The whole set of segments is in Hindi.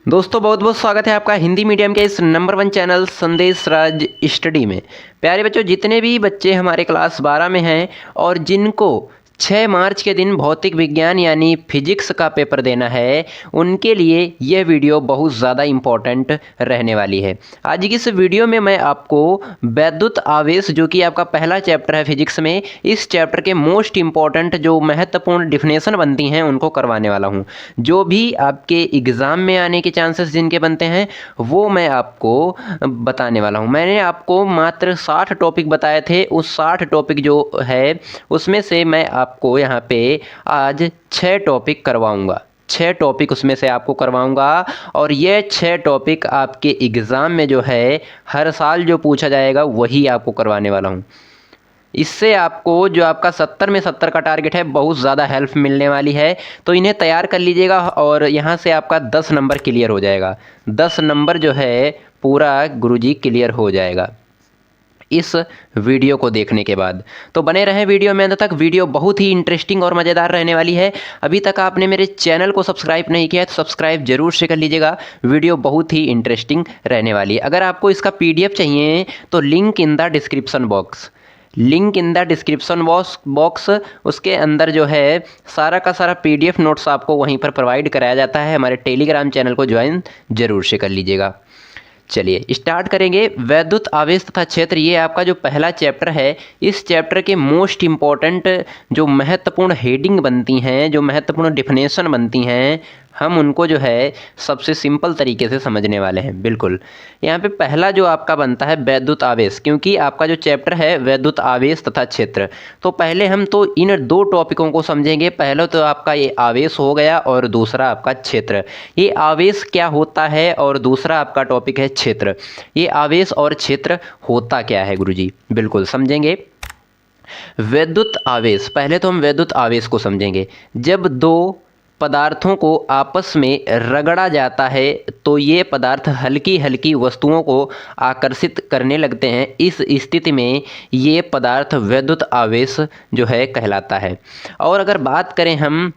दोस्तों बहुत बहुत स्वागत है आपका हिंदी मीडियम के इस नंबर 1 चैनल संदेश राज स्टडी में। प्यारे बच्चों, जितने भी बच्चे हमारे क्लास 12 में हैं और जिनको 6 मार्च के दिन भौतिक विज्ञान यानी फिजिक्स का पेपर देना है, उनके लिए यह वीडियो बहुत ज़्यादा इम्पोर्टेंट रहने वाली है। आज की इस वीडियो में मैं आपको वैद्युत आवेश, जो कि आपका पहला चैप्टर है फिजिक्स में, इस चैप्टर के मोस्ट इम्पॉर्टेंट जो महत्वपूर्ण डिफिनेशन बनती हैं उनको करवाने वाला हूं। जो भी आपके एग्ज़ाम में आने के चांसेस जिनके बनते हैं वो मैं आपको बताने वाला हूं। मैंने आपको मात्र 60 टॉपिक बताए थे, उस 60 टॉपिक जो है उसमें से मैं आपको यहाँ पे आज 6 टॉपिक करवाऊंगा। 6 टॉपिक उसमें से आपको करवाऊंगा और ये 6 टॉपिक आपके एग्ज़ाम में जो है हर साल जो पूछा जाएगा वही आपको करवाने वाला हूँ। इससे आपको जो आपका 70 में 70 का टारगेट है बहुत ज़्यादा हेल्प मिलने वाली है, तो इन्हें तैयार कर लीजिएगा और यहाँ से आपका 10 नंबर क्लियर हो जाएगा। 10 नंबर जो है पूरा गुरुजी क्लियर हो जाएगा इस वीडियो को देखने के बाद। तो बने रहें वीडियो में अंत तक। वीडियो बहुत ही इंटरेस्टिंग और मज़ेदार रहने वाली है। अभी तक आपने मेरे चैनल को सब्सक्राइब नहीं किया है तो सब्सक्राइब जरूर से कर लीजिएगा। वीडियो बहुत ही इंटरेस्टिंग रहने वाली है। अगर आपको इसका PDF चाहिए तो link in the description box उसके अंदर जो है सारा का सारा PDF नोट्स आपको वहीं पर प्रोवाइड कराया जाता है। हमारे टेलीग्राम चैनल को ज्वाइन जरूर से कर लीजिएगा। चलिए स्टार्ट करेंगे। वैद्युत आवेश तथा क्षेत्र, ये आपका जो पहला चैप्टर है, इस चैप्टर के मोस्ट इम्पॉर्टेंट जो महत्वपूर्ण हेडिंग बनती हैं, जो महत्वपूर्ण डिफिनेशन बनती हैं, हम उनको जो है सबसे सिंपल तरीके से समझने वाले हैं। बिल्कुल यहाँ पे पहला जो आपका बनता है वैद्युत आवेश, क्योंकि आपका जो चैप्टर है वैद्युत आवेश तथा क्षेत्र, तो पहले हम तो इन 2 टॉपिकों को समझेंगे। पहला तो आपका ये आवेश हो गया और दूसरा आपका क्षेत्र। ये आवेश क्या होता है और दूसरा आपका टॉपिक है क्षेत्र। ये आवेश और क्षेत्र होता क्या है गुरुजी, बिल्कुल समझेंगे। वैद्युत आवेश, पहले तो हम वैद्युत आवेश को समझेंगे। जब 2 पदार्थों को आपस में रगड़ा जाता है तो ये पदार्थ हल्की हल्की वस्तुओं को आकर्षित करने लगते हैं। इस स्थिति में ये पदार्थ वैद्युत आवेश जो है कहलाता है। और अगर बात करें हम,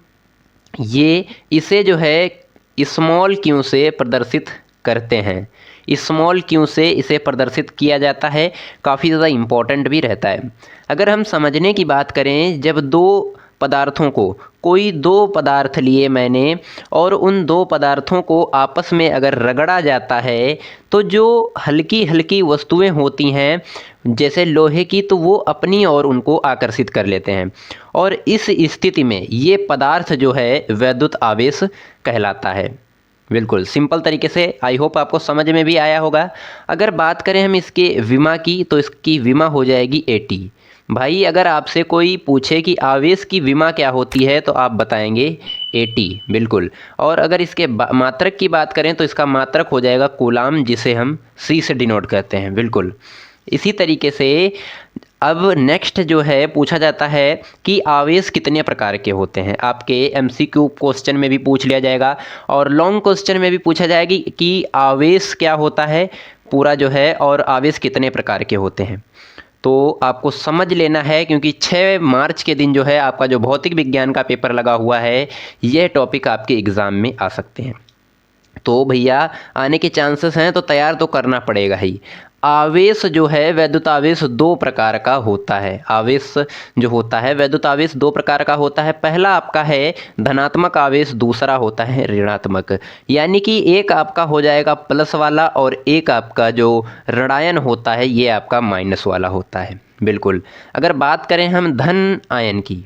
ये इसे जो है स्मॉल क्यू से प्रदर्शित करते हैं। स्मॉल क्यू से इसे प्रदर्शित किया जाता है, काफ़ी ज़्यादा इम्पोर्टेंट भी रहता है। अगर हम समझने की बात करें, जब 2 पदार्थों को, कोई 2 पदार्थ लिए मैंने और उन 2 पदार्थों को आपस में अगर रगड़ा जाता है तो जो हल्की हल्की वस्तुएं होती हैं जैसे लोहे की, तो वो अपनी ओर उनको आकर्षित कर लेते हैं और इस स्थिति में ये पदार्थ जो है वैद्युत आवेश कहलाता है। बिल्कुल सिंपल तरीके से, आई होप आपको समझ में भी आया होगा। अगर बात करें हम इसके विमा की, तो इसकी विमा हो जाएगी AT। भाई अगर आपसे कोई पूछे कि आवेश की विमा क्या होती है तो आप बताएंगे AT, बिल्कुल। और अगर इसके मात्रक की बात करें तो इसका मात्रक हो जाएगा कूलाम, जिसे हम C से डिनोट करते हैं। बिल्कुल इसी तरीके से अब नेक्स्ट जो है पूछा जाता है कि आवेश कितने प्रकार के होते हैं। आपके MCQ क्वेश्चन में भी पूछ लिया जाएगा और लॉन्ग क्वेश्चन में भी पूछा जाएगी कि आवेश क्या होता है पूरा जो है और आवेश कितने प्रकार के होते हैं। तो आपको समझ लेना है, क्योंकि 6 मार्च के दिन जो है आपका जो भौतिक विज्ञान का पेपर लगा हुआ है, यह टॉपिक आपके एग्ज़ाम में आ सकते हैं। तो भैया आने के चांसेस हैं तो तैयार तो करना पड़ेगा ही। आवेश जो है वैद्युत आवेश 2 प्रकार का होता है। आवेश जो होता है वैद्युत आवेश 2 प्रकार का होता है। पहला आपका है धनात्मक आवेश, दूसरा होता है ऋणात्मक। यानी कि एक आपका हो जाएगा प्लस वाला और एक आपका जो ऋणायन होता है ये आपका माइनस वाला होता है। बिल्कुल अगर बात करें हम धन आयन की,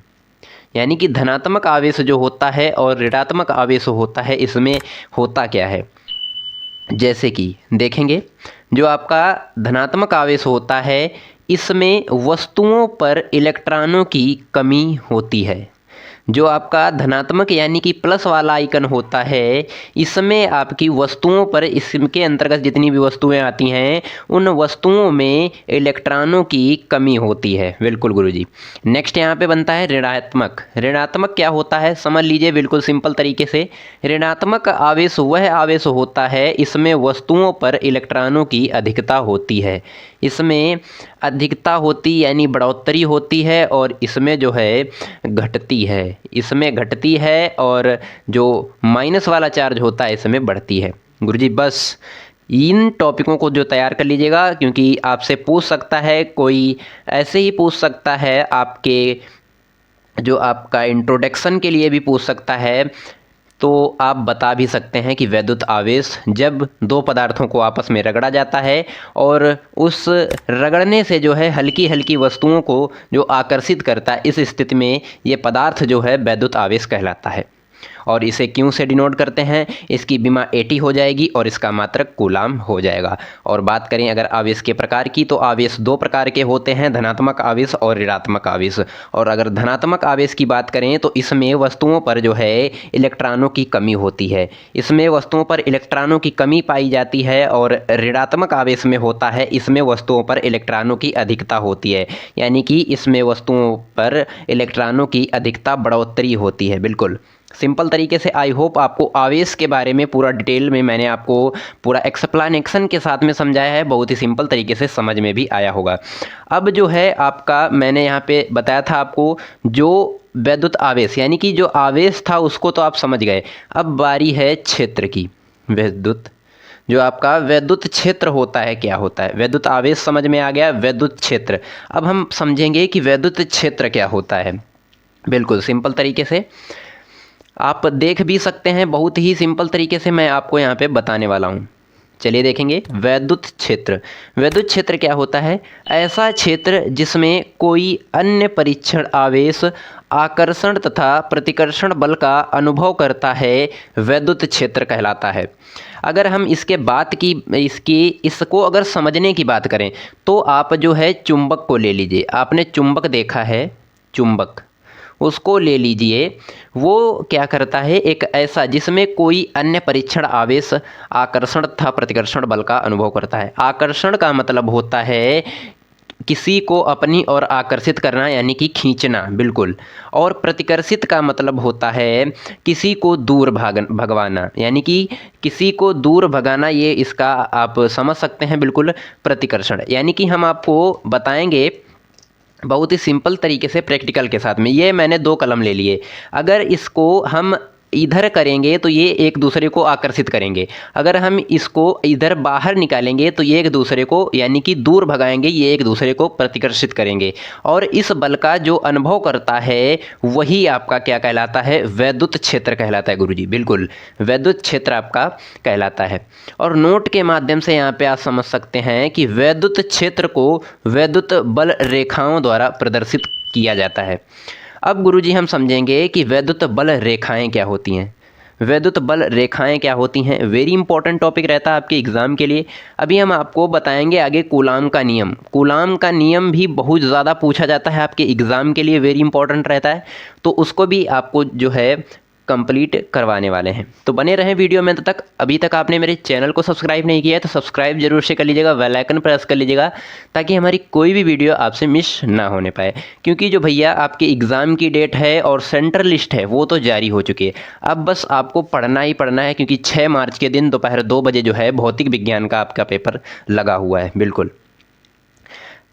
यानी कि धनात्मक आवेश जो होता है और ऋणात्मक आवेश होता है, इसमें होता क्या है, जैसे कि देखेंगे जो आपका धनात्मक आवेश होता है इसमें वस्तुओं पर इलेक्ट्रॉनों की कमी होती है। जो आपका धनात्मक यानी कि प्लस वाला आइकन होता है, इसमें आपकी वस्तुओं पर, इसके अंतर्गत जितनी भी वस्तुएं आती हैं उन वस्तुओं में इलेक्ट्रॉनों की कमी होती है। बिल्कुल गुरुजी। नेक्स्ट यहाँ पे बनता है ऋणात्मक। ऋणात्मक क्या होता है समझ लीजिए बिल्कुल सिंपल तरीके से। ऋणात्मक आवेश वह आवेश होता है इसमें वस्तुओं पर इलेक्ट्रॉनों की अधिकता होती है। इसमें अधिकता होती यानी बढ़ोतरी होती है और इसमें जो है घटती है, इसमें घटती है और जो माइनस वाला चार्ज होता है इसमें बढ़ती है। गुरुजी बस इन टॉपिकों को जो तैयार कर लीजिएगा, क्योंकि आपसे पूछ सकता है, कोई ऐसे ही पूछ सकता है, आपके जो आपका इंट्रोडक्शन के लिए भी पूछ सकता है। तो आप बता भी सकते हैं कि वैद्युत आवेश जब दो पदार्थों को आपस में रगड़ा जाता है और उस रगड़ने से जो है हल्की हल्की वस्तुओं को जो आकर्षित करता है, इस स्थिति में ये पदार्थ जो है वैद्युत आवेश कहलाता है। और इसे क्यों से डिनोट करते हैं, इसकी बीमा एटी हो जाएगी और इसका मात्रक कूलाम हो जाएगा। और बात करें अगर आवेश के प्रकार की, तो आवेश दो प्रकार के होते हैं, धनात्मक आवेश और ऋणात्मक आवेश। और अगर धनात्मक आवेश की बात करें तो इसमें वस्तुओं पर जो है इलेक्ट्रॉनों की कमी होती है, इसमें वस्तुओं पर इलेक्ट्रॉनों की कमी पाई जाती है। और ऋणात्मक आवेश में होता है, इसमें वस्तुओं पर इलेक्ट्रॉनों की अधिकता होती है, यानी कि इसमें वस्तुओं पर इलेक्ट्रॉनों की अधिकता बढ़ोतरी होती है। बिल्कुल सिंपल तरीके से आई होप आपको आवेश के बारे में पूरा डिटेल में मैंने आपको पूरा एक्सप्लेनेशन के साथ में समझाया है, बहुत ही सिंपल तरीके से समझ में भी आया होगा। अब जो है आपका मैंने यहाँ पे बताया था आपको जो वैद्युत आवेश यानी कि जो आवेश था उसको तो आप समझ गए। अब बारी है क्षेत्र की। वैद्युत जो आपका वैद्युत क्षेत्र होता है क्या होता है, वैद्युत आवेश समझ में आ गया, वैद्युत क्षेत्र। अब हम समझेंगे कि वैद्युत क्षेत्र क्या होता है। बिल्कुल सिंपल तरीके से आप देख भी सकते हैं, बहुत ही सिंपल तरीके से मैं आपको यहाँ पे बताने वाला हूँ। चलिए देखेंगे वैद्युत क्षेत्र। वैद्युत क्षेत्र क्या होता है, ऐसा क्षेत्र जिसमें कोई अन्य परीक्षण आवेश आकर्षण तथा प्रतिकर्षण बल का अनुभव करता है, वैद्युत क्षेत्र कहलाता है। अगर हम इसको अगर समझने की बात करें तो आप जो है चुंबक को ले लीजिए। आपने चुंबक देखा है, चुंबक उसको ले लीजिए। वो क्या करता है, एक ऐसा जिसमें कोई अन्य परीक्षण आवेश आकर्षण तथा प्रतिकर्षण बल का अनुभव करता है। आकर्षण का मतलब होता है किसी को अपनी ओर आकर्षित करना यानी कि खींचना, बिल्कुल। और प्रतिकर्षित का मतलब होता है किसी को दूर भगवाना, यानी कि किसी को दूर भगाना, ये इसका आप समझ सकते हैं बिल्कुल प्रतिकर्षण। यानी कि हम आपको बताएंगे बहुत ही सिंपल तरीके से प्रैक्टिकल के साथ में। ये मैंने दो कलम ले लिए, अगर इसको हम इधर करेंगे तो ये एक दूसरे को आकर्षित करेंगे, अगर हम इसको इधर बाहर निकालेंगे तो ये एक दूसरे को यानी कि दूर भगाएंगे, ये एक दूसरे को प्रतिकर्षित करेंगे। और इस बल का जो अनुभव करता है वही आपका क्या कहलाता है, वैद्युत क्षेत्र कहलाता है गुरुजी। बिल्कुल वैद्युत क्षेत्र आपका कहलाता है। और नोट के माध्यम से यहाँ पे आप समझ सकते हैं कि वैद्युत क्षेत्र को वैद्युत बल रेखाओं द्वारा प्रदर्शित किया जाता है। अब गुरुजी हम समझेंगे कि वैद्युत बल रेखाएं क्या होती हैं। वैद्युत बल रेखाएं क्या होती हैं, वेरी इंपॉर्टेंट टॉपिक रहता है आपके एग्ज़ाम के लिए। अभी हम आपको बताएंगे आगे कूलाम का नियम। कूलाम का नियम भी बहुत ज़्यादा पूछा जाता है आपके एग्ज़ाम के लिए, वेरी इंपॉर्टेंट रहता है, तो उसको भी आपको जो है कंप्लीट करवाने वाले हैं। तो बने रहें वीडियो में। तक अभी तक आपने मेरे चैनल को सब्सक्राइब नहीं किया है तो सब्सक्राइब जरूर से कर लीजिएगा, बेल आइकन प्रेस कर लीजिएगा ताकि हमारी कोई भी वीडियो आपसे मिस ना होने पाए। क्योंकि जो भैया आपके एग्ज़ाम की डेट है और सेंटर लिस्ट है वो तो जारी हो चुकी है, अब बस आपको पढ़ना ही पढ़ना है। क्योंकि 6 मार्च के दिन दोपहर 2 बजे जो है भौतिक विज्ञान का आपका पेपर लगा हुआ है। बिल्कुल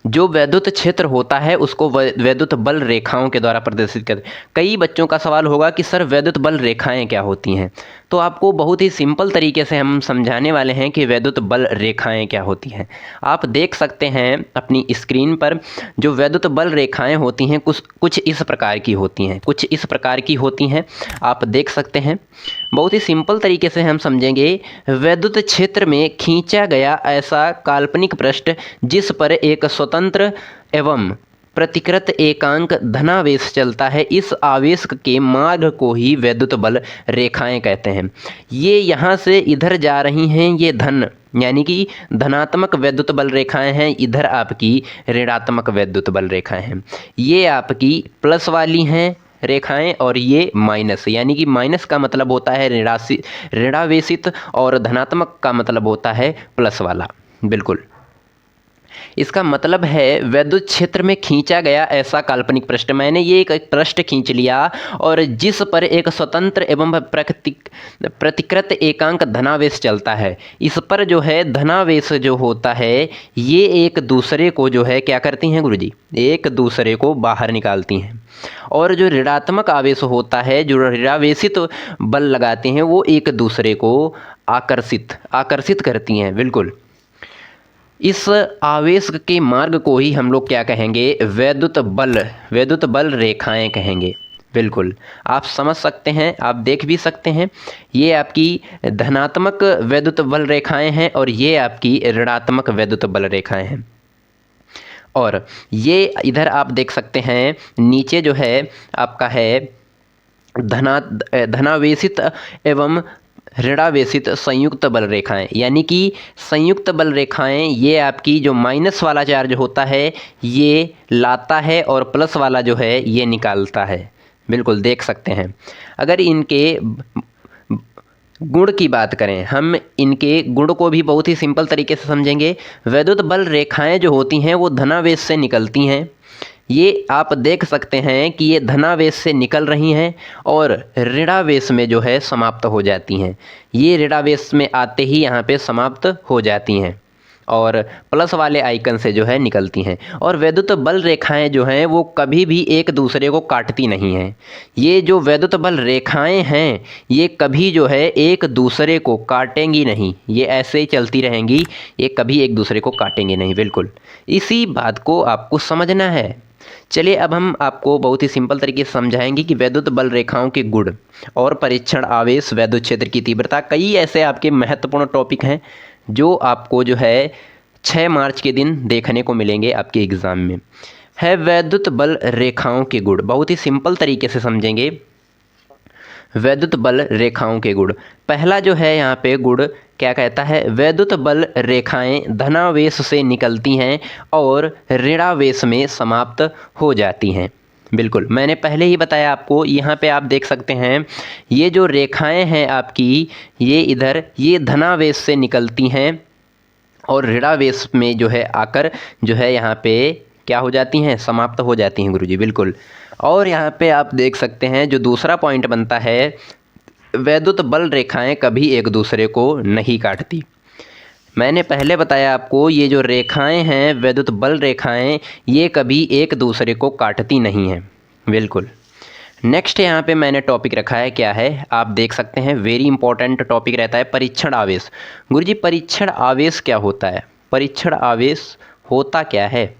जो वैद्युत क्षेत्र होता है उसको वैद्युत बल रेखाओं के द्वारा प्रदर्शित करते हैं। कई बच्चों का सवाल होगा कि सर वैद्युत बल रेखाएं क्या होती हैं, तो आपको बहुत ही सिंपल तरीके से हम समझाने वाले हैं कि वैद्युत बल रेखाएं क्या होती हैं। आप देख सकते हैं अपनी स्क्रीन पर जो वैद्युत बल रेखाएं होती हैं कुछ इस प्रकार की होती हैं, कुछ इस प्रकार की होती हैं, आप देख सकते हैं। बहुत ही सिंपल तरीके से हम समझेंगे, वैद्युत क्षेत्र में खींचा गया ऐसा काल्पनिक पृष्ठ जिस पर एक स्वतंत्र एवं प्रतिकृत एकांक धनावेश चलता है, इस आवेश के मार्ग को ही वैद्युत बल रेखाएं कहते हैं। ये यहाँ से इधर जा रही हैं, ये धन यानी कि धनात्मक वैद्युत बल रेखाएं हैं, इधर आपकी ऋणात्मक वैद्युत बल रेखाएं हैं। ये आपकी प्लस वाली हैं रेखाएं और ये माइनस, यानी कि माइनस का मतलब होता है ऋणावेशित और धनात्मक का मतलब होता है प्लस वाला। बिल्कुल इसका मतलब है वैद्युत क्षेत्र में खींचा गया ऐसा काल्पनिक पृष्ठ। मैंने ये एक पृष्ठ खींच लिया और जिस पर एक स्वतंत्र एवं प्रतिकृत एकांक धनावेश चलता है, इस पर जो है धनावेश जो होता है ये एक दूसरे को जो है क्या करती हैं गुरुजी, एक दूसरे को बाहर निकालती हैं। और जो ऋणात्मक आवेश होता है, जो ऋणावेशित बल लगाते हैं, वो एक दूसरे को आकर्षित करती हैं। बिल्कुल, इस आवेश के मार्ग को ही हम लोग क्या कहेंगे, वैद्युत बल रेखाएं कहेंगे। बिल्कुल, आप समझ सकते हैं, आप देख भी सकते हैं, ये आपकी धनात्मक वैद्युत बल रेखाएं हैं और ये आपकी ऋणात्मक वैद्युत बल रेखाएं हैं। और ये इधर आप देख सकते हैं, नीचे जो है आपका है धनावेशित एवं ऋणावेशित संयुक्त बल रेखाएं, यानी कि संयुक्त बल रेखाएं ये आपकी जो माइनस वाला चार्ज होता है ये लाता है और प्लस वाला जो है ये निकालता है। बिल्कुल देख सकते हैं। अगर इनके गुण की बात करें, हम इनके गुण को भी बहुत ही सिंपल तरीके से समझेंगे। वैद्युत बल रेखाएं जो होती हैं वो धनावेश से निकलती हैं। ये आप देख सकते हैं कि ये धनावेश से निकल रही हैं और ऋणावेश में जो है समाप्त हो जाती हैं। ये ऋणावेश में आते ही यहाँ पे समाप्त हो जाती हैं और प्लस वाले आइकन से जो है निकलती हैं। और वैद्युत बल रेखाएं जो हैं वो कभी भी एक दूसरे को काटती नहीं हैं। ये जो वैद्युत बल रेखाएं हैं ये कभी जो है एक दूसरे को काटेंगी नहीं, ये ऐसे ही चलती रहेंगी, ये कभी एक दूसरे को काटेंगी नहीं। बिल्कुल, इसी बात को आपको समझना है। चलिए अब हम आपको बहुत ही सिंपल तरीके से समझाएंगे कि वैद्युत बल रेखाओं के गुण और परीक्षण आवेश, वैद्युत क्षेत्र की तीव्रता, कई ऐसे आपके महत्वपूर्ण टॉपिक हैं जो आपको जो है 6 मार्च के दिन देखने को मिलेंगे आपके एग्ज़ाम में। है वैद्युत बल रेखाओं के गुण, बहुत ही सिंपल तरीके से समझेंगे। वैद्युत बल रेखाओं के गुण, पहला जो है यहाँ पे गुण क्या कहता है, वैद्युत बल रेखाएं धनावेश से निकलती हैं और ऋणावेश में समाप्त हो जाती हैं। बिल्कुल, मैंने पहले ही बताया आपको, यहाँ पे आप देख सकते हैं ये जो रेखाएं हैं आपकी, ये इधर ये धनावेश से निकलती हैं और ऋणावेश में जो है आकर जो है यहाँ पे क्या हो जाती हैं, समाप्त हो जाती हैं गुरुजी। बिल्कुल, और यहाँ पे आप देख सकते हैं जो दूसरा पॉइंट बनता है, वैद्युत बल रेखाएं कभी एक दूसरे को नहीं काटती। मैंने पहले बताया आपको, ये जो रेखाएं हैं वैद्युत बल रेखाएं ये कभी एक दूसरे को काटती नहीं हैं। बिल्कुल, नेक्स्ट यहाँ पे मैंने टॉपिक रखा है, क्या है आप देख सकते हैं, वेरी इंपॉर्टेंट टॉपिक रहता है परीक्षण आवेश। गुरुजी परीक्षण आवेश क्या होता है, परीक्षण आवेश होता क्या है,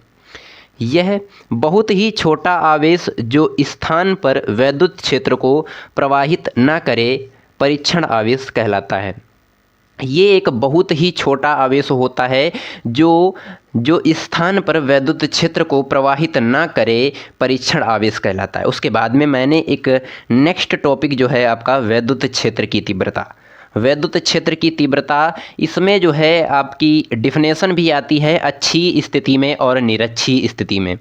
यह बहुत ही छोटा आवेश जो स्थान पर वैद्युत क्षेत्र को प्रवाहित न करे परीक्षण आवेश कहलाता है। ये एक बहुत ही छोटा आवेश होता है जो स्थान पर वैद्युत क्षेत्र को प्रवाहित ना करे परीक्षण आवेश कहलाता है। उसके बाद में मैंने एक नेक्स्ट टॉपिक जो है आपका वैद्युत क्षेत्र की तीव्रता, वैद्युत क्षेत्र की तीव्रता, इसमें जो है आपकी डिफिनेशन भी आती है अच्छी स्थिति में और निरच्छी स्थिति में।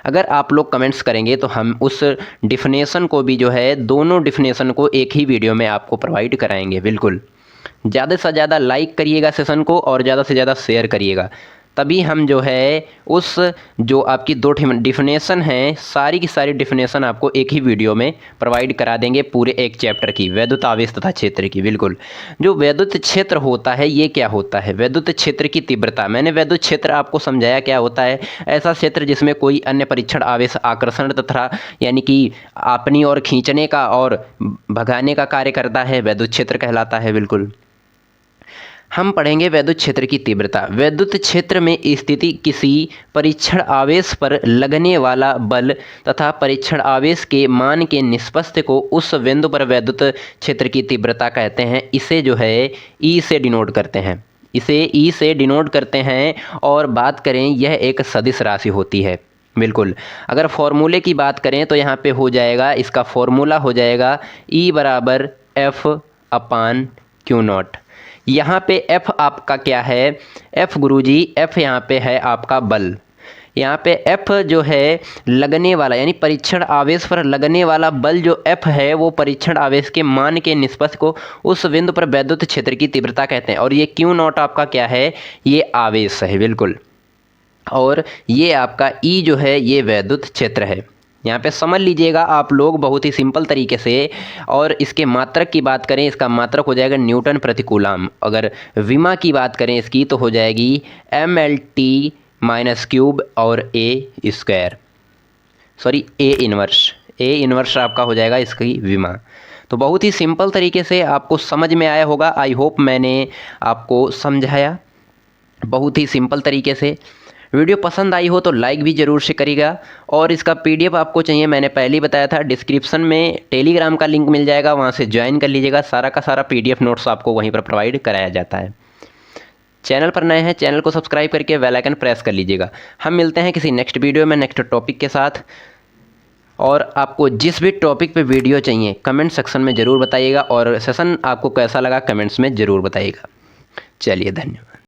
अगर आप लोग कमेंट्स करेंगे तो हम उस डिफिनेशन को भी जो है, दोनों डिफिनेशन को एक ही वीडियो में आपको प्रोवाइड कराएंगे। बिल्कुल, ज़्यादा से ज़्यादा लाइक करिएगा सेशन को और ज़्यादा से ज़्यादा शेयर करिएगा, तभी हम जो है उस जो आपकी 2 डिफिनेशन हैं, सारी की सारी डिफिनेशन आपको एक ही वीडियो में प्रोवाइड करा देंगे, पूरे एक चैप्टर की, वैद्युत आवेश तथा क्षेत्र की। बिल्कुल, जो वैद्युत क्षेत्र होता है ये क्या होता है, वैद्युत क्षेत्र की तीव्रता। मैंने वैद्युत क्षेत्र आपको समझाया क्या होता है, ऐसा क्षेत्र जिसमें कोई अन्य परीक्षण आवेश आकर्षण तथा यानी कि अपनी ओर खींचने का और भगाने का कार्य करता है, वैद्युत क्षेत्र कहलाता है। बिल्कुल, हम पढ़ेंगे वैद्युत क्षेत्र की तीव्रता। वैद्युत क्षेत्र में स्थिति किसी परीक्षण आवेश पर लगने वाला बल तथा परीक्षण आवेश के मान के निष्पत्ति को उस बिंदु पर वैद्युत क्षेत्र की तीव्रता कहते हैं। इसे जो है ई से डिनोट करते हैं, इसे ई से डिनोट करते हैं। और बात करें, यह एक सदिश राशि होती है। बिल्कुल, अगर फॉर्मूले की बात करें तो यहाँ पे हो जाएगा, इसका फॉर्मूला हो जाएगा ई बराबर F/Q0। यहाँ पे F आपका क्या है, F गुरुजी, F यहाँ पे है आपका बल। यहाँ पे F जो है लगने वाला, यानी परीक्षण आवेश पर लगने वाला बल जो F है वो परीक्षण आवेश के मान के निष्पत्ति को उस बिंदु पर वैद्युत क्षेत्र की तीव्रता कहते हैं। और ये Q0 आपका क्या है, ये आवेश है। बिल्कुल, और ये आपका E जो है ये वैद्युत क्षेत्र है। यहाँ पे समझ लीजिएगा आप लोग बहुत ही सिंपल तरीके से। और इसके मात्रक की बात करें, इसका मात्रक हो जाएगा न्यूटन प्रति कूलम। अगर विमा की बात करें इसकी तो हो जाएगी mLT - क्यूब और A² sorry A inverse. A inverse आपका हो जाएगा इसकी विमा। तो बहुत ही सिंपल तरीके से आपको समझ में आया होगा। आई होप मैंने आपको समझाया बहुत ही सिंपल तरीके से। वीडियो पसंद आई हो तो लाइक भी ज़रूर से करिएगा, और इसका PDF आपको चाहिए, मैंने पहले ही बताया था, डिस्क्रिप्शन में टेलीग्राम का लिंक मिल जाएगा, वहाँ से ज्वाइन कर लीजिएगा। सारा का सारा PDF नोट्स आपको वहीं पर प्रोवाइड कराया जाता है। चैनल पर नए हैं, चैनल को सब्सक्राइब करके बेल आइकन प्रेस कर लीजिएगा। हम मिलते हैं किसी नेक्स्ट वीडियो में नेक्स्ट टॉपिक के साथ। और आपको जिस भी टॉपिक पे वीडियो चाहिए कमेंट सेक्शन में ज़रूर बताइएगा, और सेशन आपको कैसा लगा कमेंट्स में ज़रूर बताइएगा। चलिए, धन्यवाद।